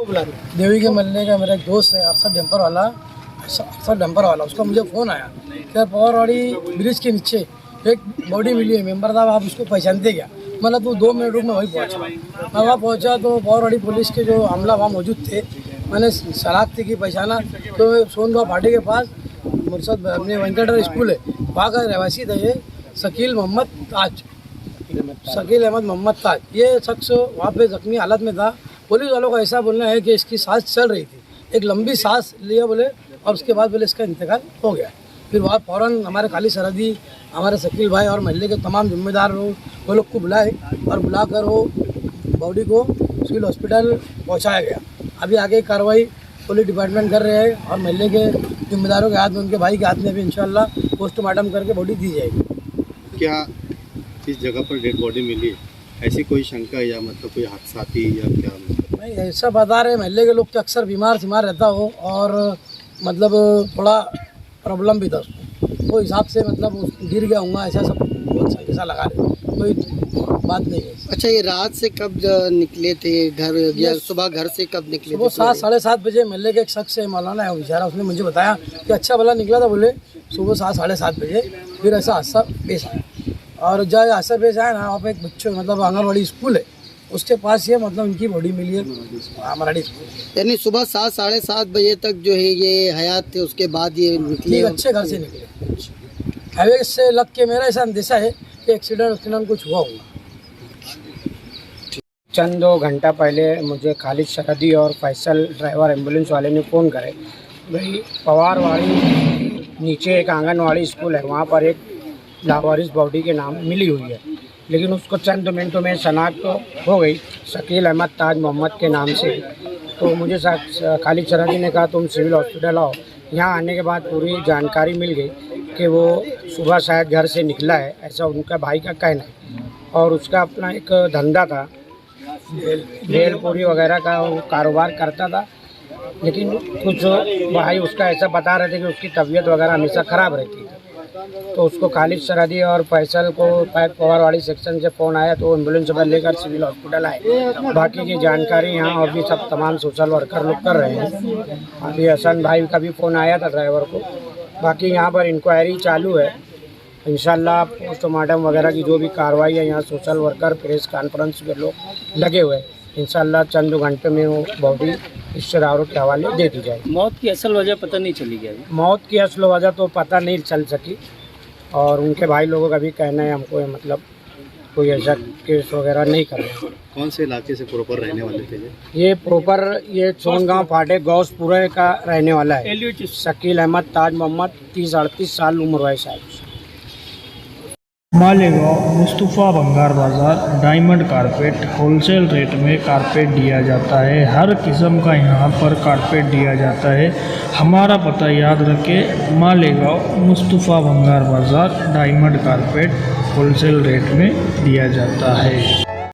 देवी के मल्ले का मेरा एक दोस्त है अरसद डंपर वाला उसका मुझे फ़ोन आया कि पवारवाड़ी ब्रिज के नीचे एक बॉडी मिली है, मेंबर साहब आप उसको पहचानते क्या? मतलब तो 2 मिनट में वहीं पहुंचा। मैं वहाँ पहुंचा तो पवारवाड़ी पुलिस के जो अमला वहाँ मौजूद थे, मैंने शनाख्ती की पहचाना तो सोनभा फाटे के पास मुर्शद अपने वेंकटेश्वर स्कूल है, वहाँ का रहवासी था ये शकील अहमद मोहम्मद ताज। ये शख्स वहाँ पे जख्मी हालत में था। पुलिस वालों का ऐसा बोलना है कि इसकी सांस चल रही थी, एक लंबी सांस लिया बोले, और उसके बाद बोले इसका इंतकाल हो गया। फिर वहाँ फ़ौरन हमारे खाली सरहदी, हमारे शकील भाई और महल्ले के तमाम जिम्मेदार वो लोग को बुलाए और बुलाकर वो बॉडी को सिविल हॉस्पिटल पहुँचाया गया। अभी आगे कार्रवाई पुलिस डिपार्टमेंट कर रहे हैं और महल्ले के जिम्मेदारों के हाथ में, उनके भाई के हाथ में भी इंशाल्लाह पोस्टमार्टम करके बॉडी दी जाएगी। क्या इस जगह पर डेड बॉडी मिली है, ऐसी कोई शंका या मतलब कोई हादसा थी या क्या? मतलब नहीं, ऐसा बता रहे महल्ले के लोग कि अक्सर बीमार रहता हो और मतलब थोड़ा प्रॉब्लम भी था उसको, वो हिसाब से मतलब गिर गया होगा, ऐसा सब बहुत ऐसा लगा रहे, कोई बात नहीं है। अच्छा, ये रात से कब निकले थे घर, या सुबह घर से कब निकले? वो 7 साढ़े 7 बजे महल्ले के एक शख्स है, मौलाना है वो बेचारा, उसने मुझे बताया कि अच्छा भला निकला था, बोले सुबह 7 साढ़े 7 बजे फिर ऐसा हादसा पेश आया। और जब हादसा पेश आया ना, वहाँ पर एक बच्चों मतलब आंगनवाड़ी स्कूल है उसके पास ये मतलब इनकी बॉडी मिली है मराठी स्कूल। यानी सुबह 7 साढ़े 7 बजे तक जो है ये हयात थे, उसके बाद ये निकले अच्छे घर से निकले। हाईवे से लग के मेरा ऐसा अंदेशा है कि एक्सीडेंट कुछ हुआ होगा। चंद 2 घंटा पहले मुझे खालिद सरहदी और फैसल ड्राइवर एम्बुलेंस वाले ने फ़ोन करे, भाई पवारवाड़ी नीचे एक आंगनवाड़ी स्कूल है, वहाँ पर एक लावारिस बॉडी के नाम मिली हुई है, लेकिन उसको चंद मिनटों में शनाख्त तो हो गई शकील अहमद ताज मोहम्मद के नाम से। तो मुझे खालिद सरहदी ने कहा तुम सिविल हॉस्पिटल आओ। यहाँ आने के बाद पूरी जानकारी मिल गई कि वो सुबह शायद घर से निकला है, ऐसा उनका भाई का कहना है, और उसका अपना एक धंधा था, भेलपूरी वगैरह का वो कारोबार करता था, लेकिन कुछ भाई उसका ऐसा बता रहे थे कि उसकी तबीयत वगैरह हमेशा ख़राब रहती थी। तो उसको खालिद सरहदी और फैसल को पवारवाड़ी सेक्शन से फ़ोन आया तो एम्बुलेंस पर लेकर सिविल हॉस्पिटल आए। बाकी की जानकारी यहाँ और भी सब तमाम सोशल वर्कर लोग कर रहे हैं। अभी हसन भाई का भी फ़ोन आया था ड्राइवर को। बाकी यहाँ पर इंक्वायरी चालू है, इंशाल्लाह पोस्टमार्टम वगैरह की जो भी कार्रवाई है, यहाँ सोशल वर्कर प्रेस कॉन्फ्रेंस के लोग लगे हुए, इंशाल्लाह चंद 2 घंटे में वो बॉडी रिश्तेदारों के हवाले दे दी जाएगी। मौत की असल वजह पता नहीं चली गया? मौत की असल वजह तो पता नहीं चल सकी, और उनके भाई लोगों का भी कहना है हमको मतलब कोई ऐसा केस वगैरह नहीं कर रहे। कौन से इलाके से प्रॉपर रहने वाले थे? ये प्रॉपर ये सोनगांव फाटे गौसपुरे का रहने वाला है, शकील अहमद ताज मोहम्मद, 30-38 साल उम्र है शायद। मालेगांव मुस्तफ़ा भंगार बाज़ार डायमंड कारपेट होलसेल रेट में कारपेट दिया जाता है। हर किस्म का यहाँ पर कारपेट दिया जाता है। हमारा पता याद रखें, मालेगांव मुस्तफ़ा भंगार बाज़ार डायमंड कारपेट होलसेल रेट में दिया जाता है।